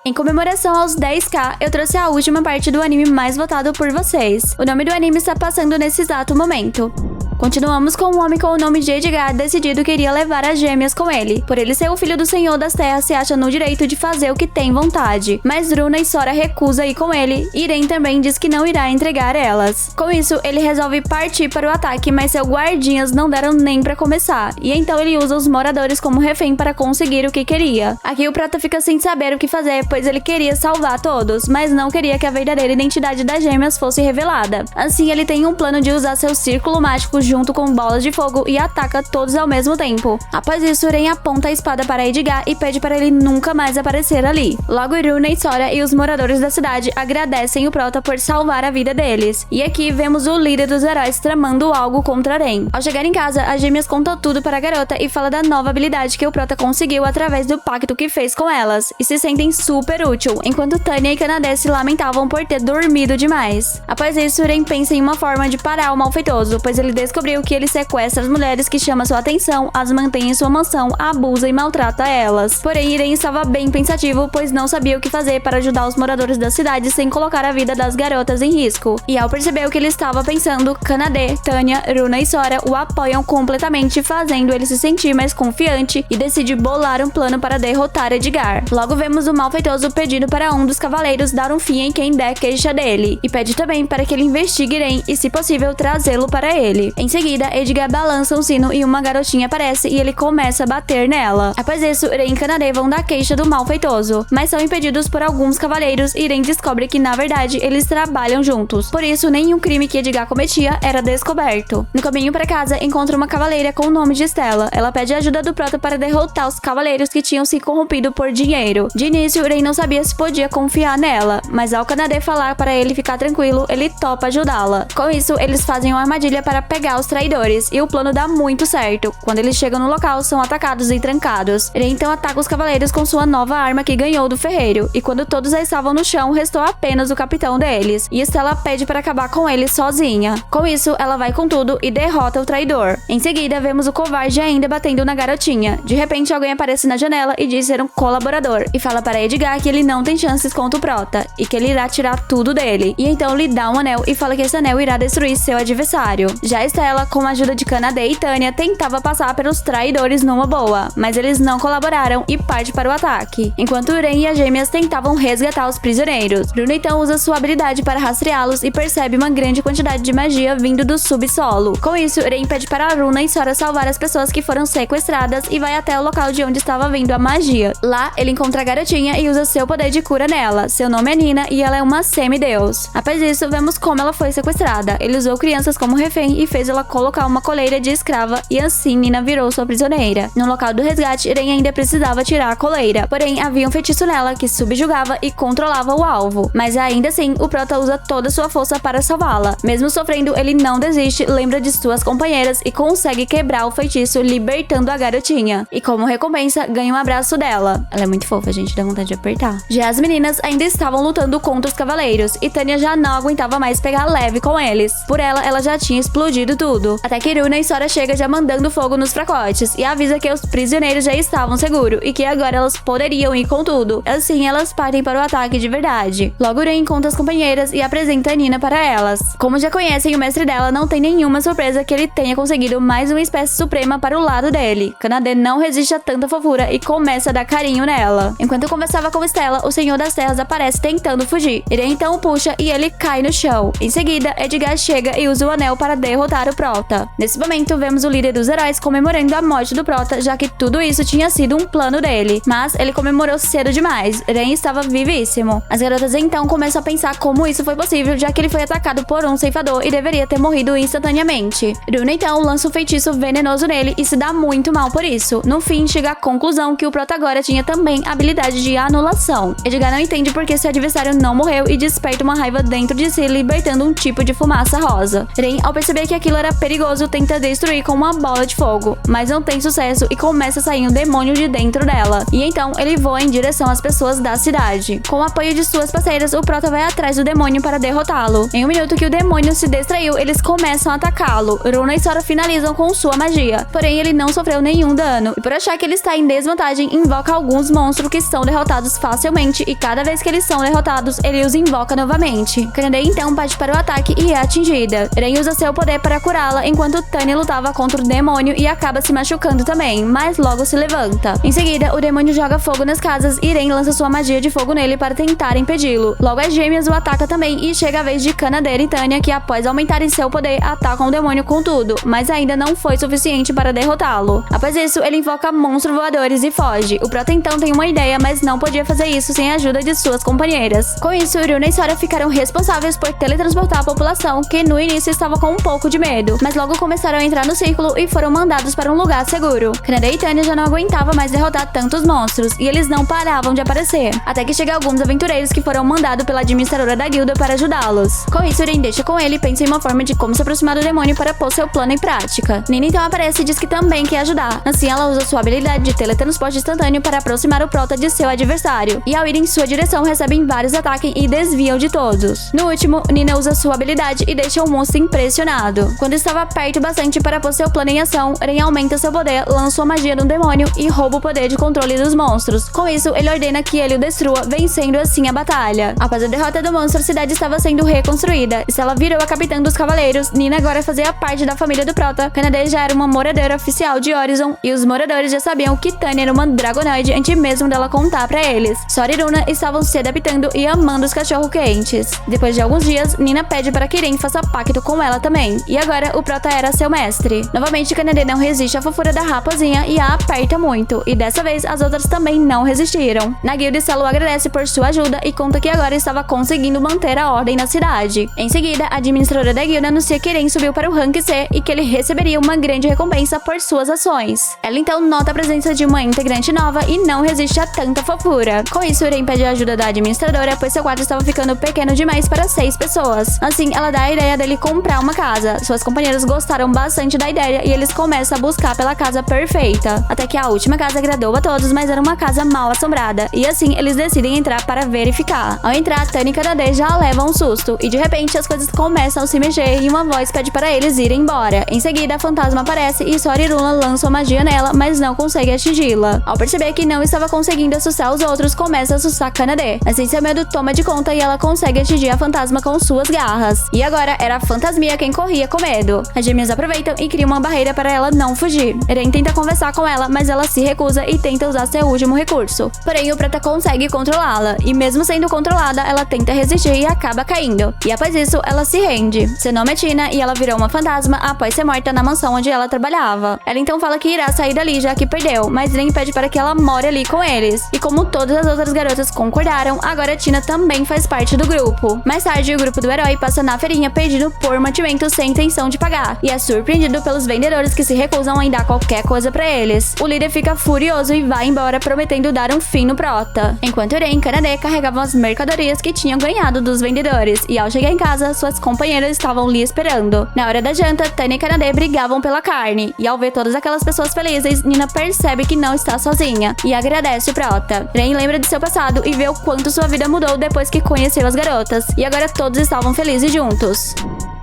Em comemoração aos 10k, eu trouxe a última parte do anime mais votado por vocês. O nome do anime está passando nesse exato momento. Continuamos com um homem com o nome de Edgar decidido que iria levar as gêmeas com ele. Por ele ser o filho do Senhor das Terras, se acha no direito de fazer o que tem vontade. Mas Runa e Sora recusa ir com ele. Iren também diz que não irá entregar elas. Com isso, ele resolve partir para o ataque, mas seus guardinhas não deram nem pra começar. E então ele usa os moradores como refém para conseguir o que queria. Aqui o Prota fica sem saber o que fazer, pois ele queria salvar todos, mas não queria que a verdadeira identidade das gêmeas fosse revelada. Assim, ele tem um plano de usar seu círculo mágico junto com bolas de fogo e ataca todos ao mesmo tempo. Após isso, Eren aponta a espada para Edgar e pede para ele nunca mais aparecer ali. Logo, Runa e Sora e os moradores da cidade agradecem o Prota por salvar a vida deles. E aqui vemos o líder dos heróis tramando algo contra Eren. Ao chegar em casa, as gêmeas contam tudo para a garota e fala da nova habilidade que o Prota conseguiu através do pacto que fez com elas, e se sentem super útil, enquanto Tanya e Kanade se lamentavam por ter dormido demais. Após isso, Eren pensa em uma forma de parar o malfeitoso, pois ele descobriu que ele sequestra as mulheres que chamam sua atenção, as mantém em sua mansão, abusa e maltrata elas. Porém, Eren estava bem pensativo, pois não sabia o que fazer para ajudar os moradores da cidade sem colocar a vida das garotas em risco. E ao perceber o que ele estava pensando, Kanade, Tanya, Runa e Sora o apoiam completamente, fazendo ele se sentir mais confiante e decide bolar um plano para derrotar Edgar. Logo vemos o malfeitoso pedindo para um dos cavaleiros dar um fim em quem der queixa dele, e pede também para que ele investigue Eren e, se possível, trazê-lo para ele. Em seguida, Edgar balança um sino e uma garotinha aparece e ele começa a bater nela. Após isso, Eren e Kanade vão dar queixa do malfeitoso, mas são impedidos por alguns cavaleiros e Eren descobre que, na verdade, eles trabalham juntos. Por isso, nenhum crime que Edgar cometia era descoberto. No caminho para casa, encontra uma cavaleira com o nome de Stella. Ela pede a ajuda do Prota para derrotar os cavaleiros que tinham se corrompido por dinheiro. De início, Eren não sabia se podia confiar nela, mas ao Kanade falar para ele ficar tranquilo, ele topa ajudá-la. Com isso, eles fazem uma armadilha para pegar os traidores, e o plano dá muito certo. Quando eles chegam no local, são atacados e trancados. Eren então ataca os cavaleiros com sua nova arma que ganhou do ferreiro, e quando todos já estavam no chão, restou apenas o capitão deles, e Stella pede para acabar com ele sozinha. Com isso, ela vai com tudo e derrota o traidor. Em seguida, vemos o covarde ainda batendo na garotinha. De repente, alguém aparece na janela e diz ser um colaborador, e fala para Edgar que ele não tem chances contra o Prota, e que ele irá tirar tudo dele. E então lhe dá um anel e fala que esse anel irá destruir seu adversário. Já Stella, com a ajuda de Kanade e Tanya, tentava passar pelos traidores numa boa, mas eles não colaboraram e parte para o ataque, enquanto Eren e as gêmeas tentavam resgatar os prisioneiros. Runa então usa sua habilidade para rastreá-los e percebe uma grande quantidade de magia vindo do subsolo. Com isso, Eren pede para Runa e Sora salvar as pessoas que foram sequestradas e vai até o local de onde estava vindo a magia. Lá, ele encontra a garotinha e usa seu poder de cura nela. Seu nome é Nina e ela é uma semideus. Após isso, vemos como ela foi sequestrada. Ele usou crianças como refém e fez ela colocar uma coleira de escrava, e assim Nina virou sua prisioneira. No local do resgate, Eren ainda precisava tirar a coleira, porém havia um feitiço nela que subjugava e controlava o alvo. Mas ainda assim, o Prota usa toda sua força para salvá-la. Mesmo sofrendo, ele não desiste, lembra de suas companheiras e consegue quebrar o feitiço, libertando a garotinha. E como recompensa, ganha um abraço dela. Ela é muito fofa, gente, dá vontade de apertar. Já as meninas ainda estavam lutando contra os cavaleiros, e Tanya já não aguentava mais pegar leve com eles. Por ela já tinha explodido tudo. Até que Runa e Sora chega já mandando fogo nos fracotes e avisa que os prisioneiros já estavam seguros e que agora elas poderiam ir com tudo. Assim, elas partem para o ataque de verdade. Logo, Eren encontra as companheiras e apresenta a Nina para elas. Como já conhecem o mestre dela, não tem nenhuma surpresa que ele tenha conseguido mais uma espécie suprema para o lado dele. Kanade não resiste a tanta fofura e começa a dar carinho nela. Enquanto conversava com Stella, o Senhor das Terras aparece tentando fugir. Eren então o puxa e ele cai no chão. Em seguida, Edgar chega e usa o anel para derrotar o Prota. Nesse momento, vemos o líder dos heróis comemorando a morte do Prota, já que tudo isso tinha sido um plano dele. Mas ele comemorou cedo demais. Eren estava vivíssimo. As garotas então começam a pensar como isso foi possível, já que ele foi atacado por um ceifador e deveria ter morrido instantaneamente. Runa então lança um feitiço venenoso nele e se dá muito mal por isso. No fim, chega à conclusão que o Prota agora tinha também a habilidade de anulação. Edgar não entende porque seu adversário não morreu e desperta uma raiva dentro de si, libertando um tipo de fumaça rosa. Eren, ao perceber que aquilo era agora perigoso tenta destruir com uma bola de fogo, mas não tem sucesso e começa a sair um demônio de dentro dela. E então ele voa em direção às pessoas da cidade. Com o apoio de suas parceiras, o Prota vai atrás do demônio para derrotá-lo. Em um minuto que o demônio se distraiu, eles começam a atacá-lo. Runa e Sora finalizam com sua magia, porém ele não sofreu nenhum dano. E por achar que ele está em desvantagem, invoca alguns monstros que são derrotados facilmente, e cada vez que eles são derrotados, ele os invoca novamente. Kanade então parte para o ataque e é atingida. Ren usa seu poder para curá-la, enquanto Tanya lutava contra o demônio e acaba se machucando também, mas logo se levanta. Em seguida, o demônio joga fogo nas casas e Ren lança sua magia de fogo nele para tentar impedi-lo. Logo as gêmeas o atacam também e chega a vez de Kanade e Tanya, que após aumentarem seu poder, atacam o demônio com tudo, mas ainda não foi suficiente para derrotá-lo. Após isso, ele invoca monstros voadores e foge. O Prota então tem uma ideia, mas não podia fazer isso sem a ajuda de suas companheiras. Com isso, Runa e Sora ficaram responsáveis por teletransportar a população, que no início estava com um pouco de medo, mas logo começaram a entrar no círculo e foram mandados para um lugar seguro. Kanade e Tanya já não aguentavam mais derrotar tantos monstros, e eles não paravam de aparecer, até que chegam alguns aventureiros que foram mandados pela administradora da guilda para ajudá-los. Com isso, Ren deixa com ele e pensa em uma forma de como se aproximar do demônio para pôr seu plano em prática. Nina então aparece e diz que também quer ajudar. Assim, ela usa sua habilidade de teletransporte instantâneo para aproximar o Prota de seu adversário, e ao ir em sua direção, recebem vários ataques e desviam de todos. No último, Nina usa sua habilidade e deixa o monstro impressionado. Quando estava perto bastante para pôr seu plano em ação, Ren aumenta seu poder, lança sua magia no demônio e rouba o poder de controle dos monstros. Com isso, ele ordena que ele o destrua, vencendo assim a batalha. Após a derrota do monstro, a cidade estava sendo reconstruída. Stella virou a capitã dos cavaleiros, Nina agora fazia parte da família do Prota, Kanade já era uma moradora oficial de Horizon, e os moradores já sabiam que Tanya era uma dragonoide antes mesmo dela contar pra eles. Sora e Runa estavam se adaptando e amando os cachorros quentes. Depois de alguns dias, Nina pede para que Ren faça pacto com ela também, e agora o Prota era seu mestre. Novamente, Kanade não resiste à fofura da raposinha e a aperta muito, e dessa vez as outras também não resistiram. Na guilda, Stella agradece por sua ajuda e conta que agora estava conseguindo manter a ordem na cidade. Em seguida, a administradora da guilda anuncia que Ren subiu para o rank C e que ele receberia uma grande recompensa por suas ações. Ela então nota a presença de uma integrante nova e não resiste a tanta fofura. Com isso, Ren pede a ajuda da administradora, pois seu quarto estava ficando pequeno demais para 6 pessoas. Assim, ela dá a ideia dele comprar uma casa. Suas companheiras gostaram bastante da ideia e eles começam a buscar pela casa perfeita. Até que a última casa agradou a todos, mas era uma casa mal assombrada, e assim eles decidem entrar para verificar. Ao entrar, Tanya e Kanade já levam um susto, e de repente as coisas começam a se mexer e uma voz pede para eles irem embora. Em seguida, a fantasma aparece e Sora e Runa lançam magia nela, mas não consegue atingi-la. Ao perceber que não estava conseguindo assustar os outros, começa a assustar Kanade. Assim, seu medo toma de conta e ela consegue atingir a fantasma com suas garras. E agora era a fantasminha quem corria com medo. As gêmeas aproveitam e criam uma barreira para ela não fugir. Ren tenta conversar com ela, mas ela se recusa e tenta usar seu último recurso. Porém, o Prota consegue controlá-la, e mesmo sendo controlada, ela tenta resistir e acaba caindo. E após isso, ela se rende. Seu nome é Tina e ela virou uma fantasma após ser morta na mansão onde ela trabalhava. Ela então fala que irá sair dali já que perdeu, mas Ren pede para que ela more ali com eles. E como todas as outras garotas concordaram, agora Tina também faz parte do grupo. Mais tarde, o grupo do herói passa na feirinha pedindo por mantimento sem intenção de pagar, e é surpreendido pelos vendedores que se recusam em dar qualquer coisa pra eles. O líder fica furioso e vai embora, prometendo dar um fim no Prota. Enquanto Ren e Kanade carregavam as mercadorias que tinham ganhado dos vendedores, e ao chegar em casa, suas companheiras estavam ali esperando. Na hora da janta, Tanya e Kanade brigavam pela carne, e ao ver todas aquelas pessoas felizes, Nina percebe que não está sozinha, e agradece o Prota. Ren lembra de seu passado e vê o quanto sua vida mudou depois que conheceu as garotas, e agora todos estavam felizes juntos.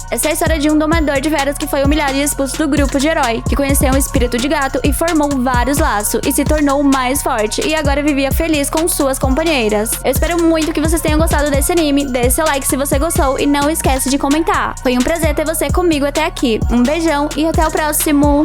Essa é a história de um domador de feras que foi humilhado e expulso do grupo de herói, que conheceu um espírito de gato e formou vários laços, e se tornou mais forte, e agora vivia feliz com suas companheiras. Eu espero muito que vocês tenham gostado desse anime, deixe seu like se você gostou e não esquece de comentar. Foi um prazer ter você comigo até aqui. Um beijão e até o próximo!